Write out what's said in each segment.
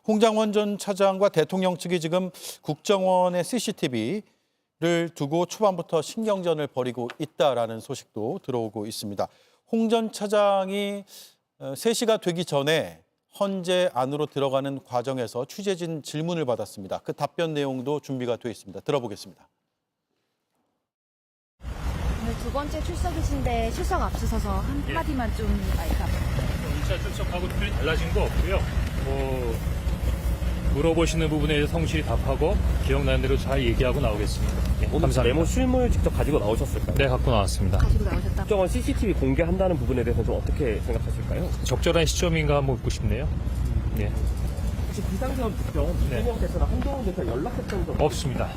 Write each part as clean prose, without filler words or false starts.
홍장원 전 차장과 대통령 측이 지금 국정원의 CCTV를 두고 초반부터 신경전을 벌이고 있다라는 소식도 들어오고 있습니다. 홍 전 차장이 3시가 되기 전에 헌재 안으로 들어가는 과정에서 취재진 질문을 받았습니다. 그 답변 내용도 준비가 되어 있습니다. 들어보겠습니다. 오늘 두 번째 출석이신데 출석 앞서서서 한마디만 좀 말까? 1차 출석하고 특별히 달라진 거 없고요. 물어보시는 부분에 대해서 성실히 답하고 기억나는 대로 잘 얘기하고 나오겠습니다. 네, 오늘 감사합니다. 메모 실물 직접 가지고 나오셨을까요? 네, 갖고 나왔습니다. 가지고 나오셨다. 국정원 CCTV 공개한다는 부분에 대해서 좀 어떻게 생각하실까요? 적절한 시점인가 한번 묻고 싶네요. 네, 혹시 비상계엄 직전 네. 이재명 대표나 한동훈 대표 연락했던 적 없습니다.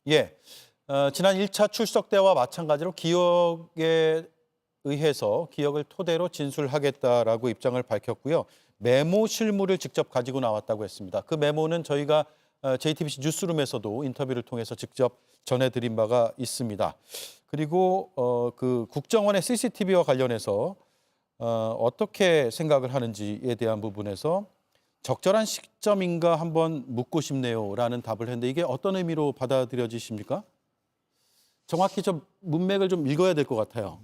예, 지난 1차 출석 때와 마찬가지로 기억에 의해서 기억을 토대로 진술하겠다라고 입장을 밝혔고요. 메모 실물을 직접 가지고 나왔다고 했습니다. 그 메모는 저희가 JTBC 뉴스룸에서도 인터뷰를 통해서 직접 전해드린 바가 있습니다. 그리고 그 국정원의 CCTV와 관련해서 어떻게 생각을 하는지에 대한 부분에서 적절한 시점인가 한번 묻고 싶네요라는 답을 했는데 이게 어떤 의미로 받아들여지십니까? 정확히 좀 문맥을 좀 읽어야 될 것 같아요.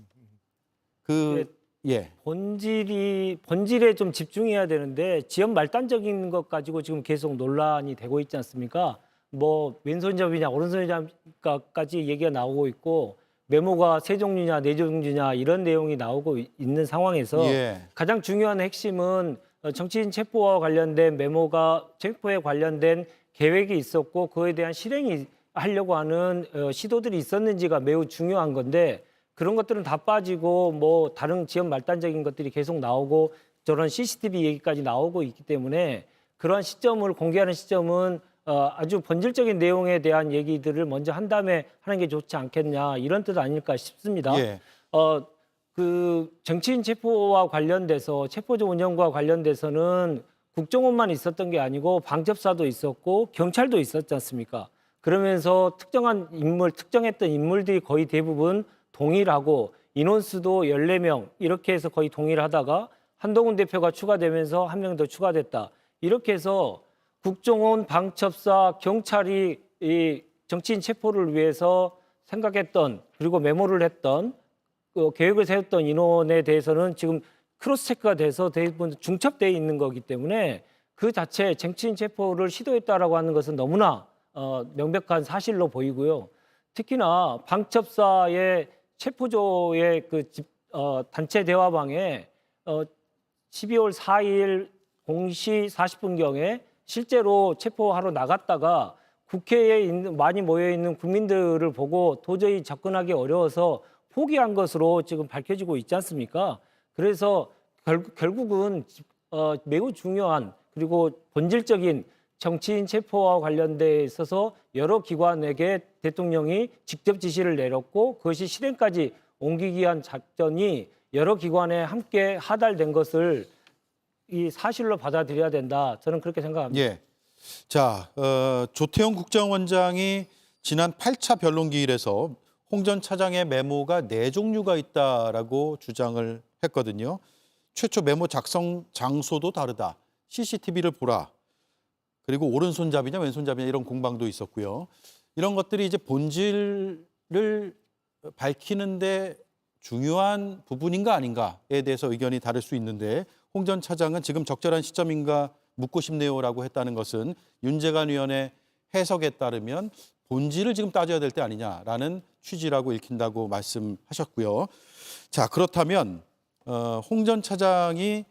예. 본질에 좀 집중해야 되는데 지연 말단적인 것 가지고 지금 계속 논란이 되고 있지 않습니까? 뭐 왼손잡이냐 오른손잡이냐까지 얘기가 나오고 있고 메모가 세 종류냐 네 종류냐 이런 내용이 나오고 있는 상황에서 예. 가장 중요한 핵심은 정치인 체포와 관련된 메모가 체포에 관련된 계획이 있었고 그에 대한 실행이 하려고 하는 시도들이 있었는지가 매우 중요한 건데 그런 것들은 다 빠지고 뭐 다른 지연 말단적인 것들이 계속 나오고 저런 CCTV 얘기까지 나오고 있기 때문에 그러한 시점을 공개하는 시점은 아주 본질적인 내용에 대한 얘기들을 먼저 한 다음에 하는 게 좋지 않겠냐 이런 뜻 아닐까 싶습니다. 예. 그 정치인 체포와 관련돼서 체포조 운영과 관련돼서는 국정원만 있었던 게 아니고 방첩사도 있었고 경찰도 있었지 않습니까? 그러면서 특정했던 인물들이 거의 대부분 동일하고 인원수도 14명 이렇게 해서 거의 동일하다가 한동훈 대표가 추가되면서 한 명 더 추가됐다. 이렇게 해서 국정원, 방첩사, 경찰이 이 정치인 체포를 위해서 생각했던 그리고 메모를 했던 계획을 세웠던 인원에 대해서는 지금 크로스 체크가 돼서 대부분 중첩되어 있는 거기 때문에 그 자체 정치인 체포를 시도했다라고 하는 것은 너무나 명백한 사실로 보이고요. 특히나 방첩사의 체포조의 단체 대화방에 12월 4일 0시 40분경에 실제로 체포하러 나갔다가 국회에 많이 모여 있는 국민들을 보고 도저히 접근하기 어려워서 포기한 것으로 지금 밝혀지고 있지 않습니까? 그래서 결국은 매우 중요한 그리고 본질적인 정치인 체포와 관련돼 있어서 여러 기관에게 대통령이 직접 지시를 내렸고 그것이 실행까지 옮기기 위한 작전이 여러 기관에 함께 하달된 것을 이 사실로 받아들여야 된다. 저는 그렇게 생각합니다. 예. 자, 조태용 국정원장이 지난 8차 변론기일에서 홍 전 차장의 메모가 4종류가 있다라고 주장을 했거든요. 최초 메모 작성 장소도 다르다. CCTV를 보라. 그리고 오른손잡이냐 왼손잡이냐 이런 공방도 있었고요. 이런 것들이 이제 본질을 밝히는데 중요한 부분인가 아닌가에 대해서 의견이 다를 수 있는데 홍 전 차장은 지금 적절한 시점인가 묻고 싶네요라고 했다는 것은 윤재관 위원의 해석에 따르면 본질을 지금 따져야 될 때 아니냐라는 취지라고 읽힌다고 말씀하셨고요. 자, 그렇다면 홍 전 차장이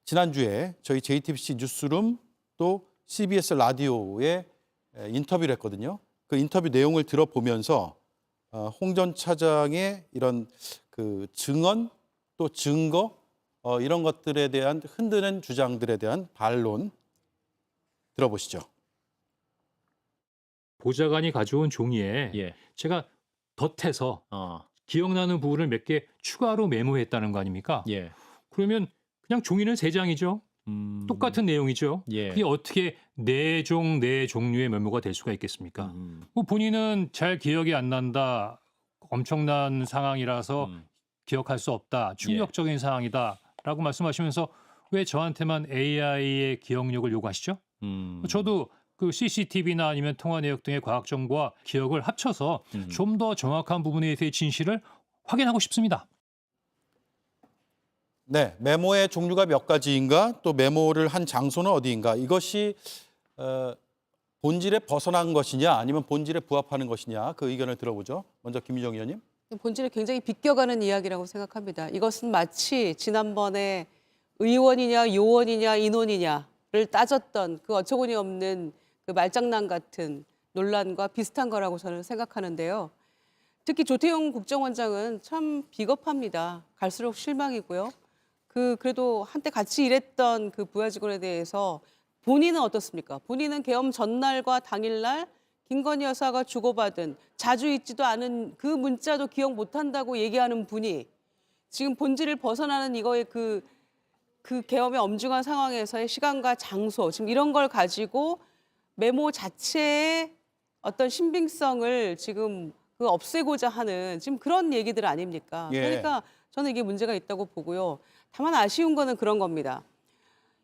지난주에 저희 JTBC 뉴스룸 또 CBS 라디오에 인터뷰를 했거든요. 그 인터뷰 내용을 들어보면서 홍 전 차장의 이런 그 증언 또 증거 이런 것들에 대한 흔드는 주장들에 대한 반론 들어보시죠. 보좌관이 가져온 종이에 제가 덧해서 기억나는 부분을 몇 개 추가로 메모했다는 거 아닙니까? 그러면 그냥 종이는 3장이죠. 똑같은 내용이죠. 그게 어떻게 네 종류의 메모가 될 수가 있겠습니까? 뭐 본인은 잘 기억이 안 난다. 엄청난 상황이라서 기억할 수 없다. 충격적인 상황이다라고 말씀하시면서 왜 저한테만 AI의 기억력을 요구하시죠? 저도 그 CCTV나 아니면 통화 내역 등의 과학 정보와 기억을 합쳐서 좀 더 정확한 부분에 대해서의 진실을 확인하고 싶습니다. 네, 메모의 종류가 몇 가지인가, 또 메모를 한 장소는 어디인가, 이것이 본질에 벗어난 것이냐 아니면 본질에 부합하는 것이냐, 그 의견을 들어보죠. 먼저 김유정 의원님. 본질에 굉장히 비껴가는 이야기라고 생각합니다. 이것은 마치 지난번에 의원이냐 요원이냐 인원이냐를 따졌던 그 어처구니 없는 그 말장난 같은 논란과 비슷한 거라고 저는 생각하는데요. 특히 조태용 국정원장은 참 비겁합니다. 갈수록 실망이고요. 그래도 한때 같이 일했던 그 부하 직원에 대해서 본인은 어떻습니까? 본인은 계엄 전날과 당일날 김건희 여사가 주고받은 자주 있지도 않은 그 문자도 기억 못한다고 얘기하는 분이 지금 본질을 벗어나는 이거의 그 계엄의 엄중한 상황에서의 시간과 장소, 지금 이런 걸 가지고 메모 자체의 어떤 신빙성을 지금 없애고자 하는 지금 그런 얘기들 아닙니까? 예. 그러니까 저는 이게 문제가 있다고 보고요. 다만 아쉬운 거는 그런 겁니다.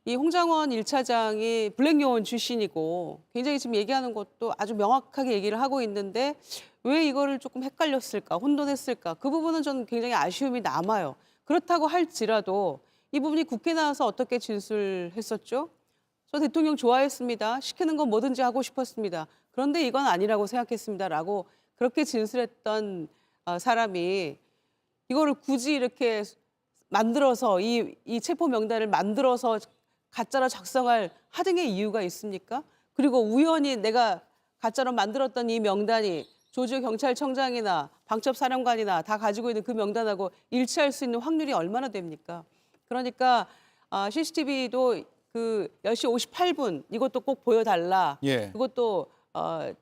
이 홍장원 1차장이 블랙 요원 출신이고 굉장히 지금 얘기하는 것도 아주 명확하게 얘기를 하고 있는데 왜 이거를 조금 헷갈렸을까, 혼돈했을까? 그 부분은 저는 굉장히 아쉬움이 남아요. 그렇다고 할지라도 이 부분이 국회 나와서 어떻게 진술했었죠? 저 대통령 좋아했습니다. 시키는 건 뭐든지 하고 싶었습니다. 그런데 이건 아니라고 생각했습니다라고 그렇게 진술했던 사람이 이거를 굳이 이렇게 만들어서 이 체포 명단을 만들어서 가짜로 작성할 하등의 이유가 있습니까? 그리고 우연히 내가 가짜로 만들었던 이 명단이 조지호 경찰청장이나 방첩사령관이나 다 가지고 있는 그 명단하고 일치할 수 있는 확률이 얼마나 됩니까? 그러니까 CCTV도 그 10시 58분 이것도 꼭 보여달라. 예. 그것도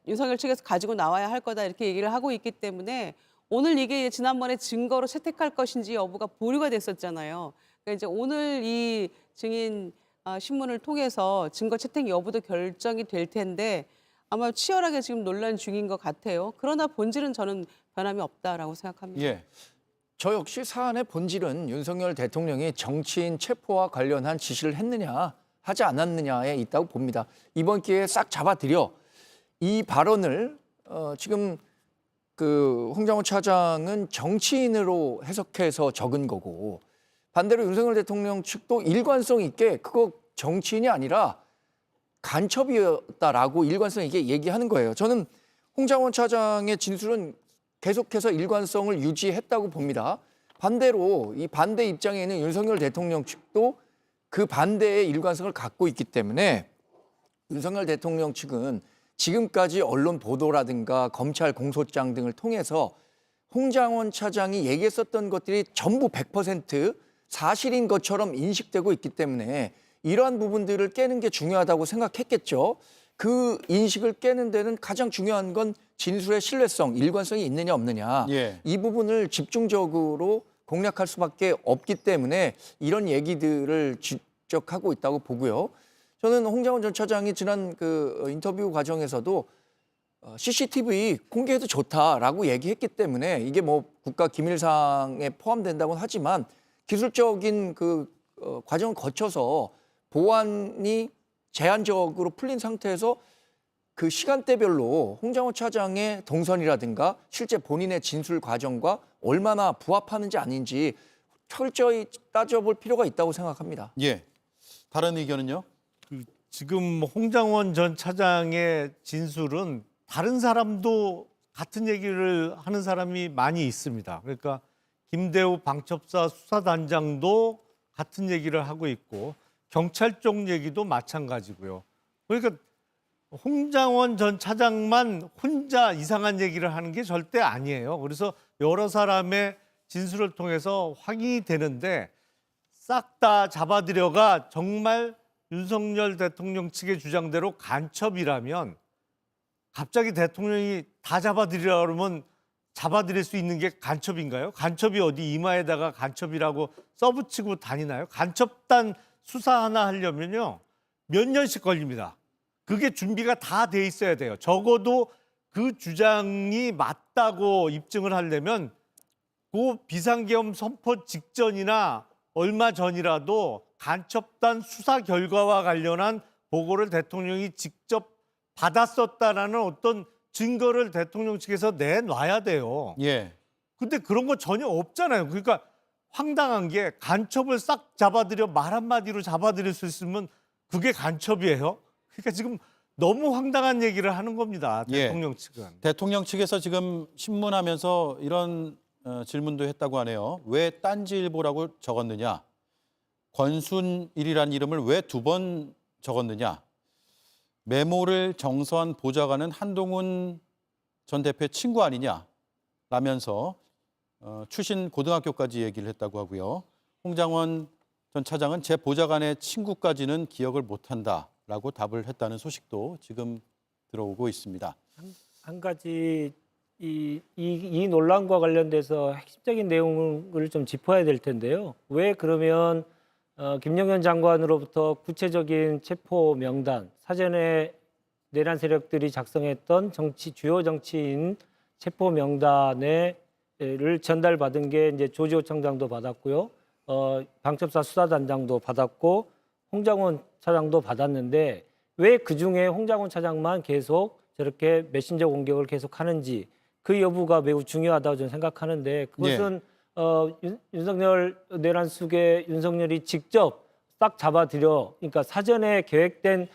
윤석열 측에서 가지고 나와야 할 거다 이렇게 얘기를 하고 있기 때문에 오늘 이게 지난번에 증거로 채택할 것인지 여부가 보류가 됐었잖아요. 그러니까 이제 오늘 이 증인 신문을 통해서 증거 채택 여부도 결정이 될 텐데 아마 치열하게 지금 논란 중인 것 같아요. 그러나 본질은 저는 변함이 없다라고 생각합니다. 예. 저 역시 사안의 본질은 윤석열 대통령이 정치인 체포와 관련한 지시를 했느냐 하지 않았느냐에 있다고 봅니다. 이번 기회에 싹 잡아들여 이 발언을 지금 그 홍장원 차장은 정치인으로 해석해서 적은 거고 반대로 윤석열 대통령 측도 일관성 있게 그거 정치인이 아니라 간첩이었다라고 일관성 있게 얘기하는 거예요. 저는 홍장원 차장의 진술은 계속해서 일관성을 유지했다고 봅니다. 반대로 이 반대 입장에 있는 윤석열 대통령 측도 그 반대의 일관성을 갖고 있기 때문에 윤석열 대통령 측은 지금까지 언론 보도라든가 검찰 공소장 등을 통해서 홍장원 차장이 얘기했었던 것들이 전부 100% 사실인 것처럼 인식되고 있기 때문에 이러한 부분들을 깨는 게 중요하다고 생각했겠죠. 그 인식을 깨는 데는 가장 중요한 건 진술의 신뢰성, 일관성이 있느냐 없느냐. 예. 이 부분을 집중적으로 공략할 수밖에 없기 때문에 이런 얘기들을 지적하고 있다고 보고요. 저는 홍장원 전 차장이 지난 그 인터뷰 과정에서도 CCTV 공개해도 좋다라고 얘기했기 때문에 이게 뭐 국가 기밀상에 포함된다고는 하지만 기술적인 그 과정을 거쳐서 보안이 제한적으로 풀린 상태에서 그 시간대별로 홍장원 차장의 동선이라든가 실제 본인의 진술 과정과 얼마나 부합하는지 아닌지 철저히 따져볼 필요가 있다고 생각합니다. 예. 다른 의견은요? 지금 홍장원 전 차장의 진술은 다른 사람도 같은 얘기를 하는 사람이 많이 있습니다. 그러니까 김대우 방첩사 수사단장도 같은 얘기를 하고 있고 경찰 쪽 얘기도 마찬가지고요. 그러니까 홍장원 전 차장만 혼자 이상한 얘기를 하는 게 절대 아니에요. 그래서 여러 사람의 진술을 통해서 확인이 되는데 싹 다 잡아들여가 정말 윤석열 대통령 측의 주장대로 간첩이라면 갑자기 대통령이 다 잡아들이라 그러면 잡아들일 수 있는 게 간첩인가요? 간첩이 어디 이마에다가 간첩이라고 써붙이고 다니나요? 간첩단 수사 하나 하려면요 몇 년씩 걸립니다. 그게 준비가 다 돼 있어야 돼요. 적어도 그 주장이 맞다고 입증을 하려면 그 비상계엄 선포 직전이나 얼마 전이라도 간첩단 수사 결과와 관련한 보고를 대통령이 직접 받았었다라는 어떤 증거를 대통령 측에서 내놔야 돼요. 예. 근데 그런 거 전혀 없잖아요. 그러니까 황당한 게 간첩을 싹 잡아들여 말 한마디로 잡아들일 수 있으면 그게 간첩이에요. 그러니까 지금 너무 황당한 얘기를 하는 겁니다. 예. 대통령 측은. 대통령 측에서 지금 신문하면서 이런 질문도 했다고 하네요. 왜 딴지일보라고 적었느냐? 권순일이라는 이름을 왜 2번 적었느냐? 메모를 정서한 보좌관은 한동훈 전 대표의 친구 아니냐? 라면서 출신 고등학교까지 얘기를 했다고 하고요. 홍장원 전 차장은 제 보좌관의 친구까지는 기억을 못한다라고 답을 했다는 소식도 지금 들어오고 있습니다. 한 가지 이 논란과 관련돼서 핵심적인 내용을 좀 짚어야 될 텐데요. 왜 그러면 김영현 장관으로부터 구체적인 체포 명단, 사전에 내란 세력들이 작성했던 주요 정치인 체포 명단을 전달받은 게 이제 조지호 청장도 받았고요. 방첩사 수사단장도 받았고 홍장원 차장도 받았는데 왜 그중에 홍장원 차장만 계속 저렇게 메신저 공격을 계속 하는지 그 여부가 매우 중요하다고 저는 생각하는데 그것은 윤석열 내란 수계 윤석열이 직접 싹 잡아들여 그러니까 사전에 계획된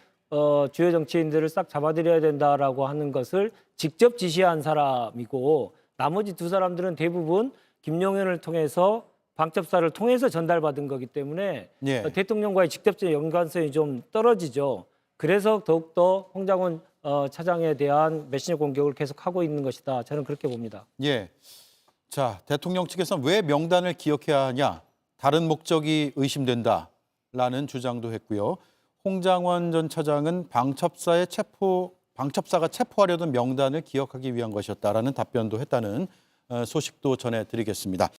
주요 정치인들을 싹 잡아들여야 된다라고 하는 것을 직접 지시한 사람이고 나머지 2사람들은 대부분 김용현을 통해서 방첩사를 통해서 전달받은 거기 때문에 예. 대통령과의 직접적인 연관성이 좀 떨어지죠. 그래서 더욱더 홍장원 차장에 대한 메신저 공격을 계속하고 있는 것이다. 저는 그렇게 봅니다. 예. 자, 대통령 측에서 왜 명단을 기억해야 하냐? 다른 목적이 의심된다라는 주장도 했고요. 홍장원 전 차장은 방첩사가 체포하려던 명단을 기억하기 위한 것이었다라는 답변도 했다는 소식도 전해드리겠습니다.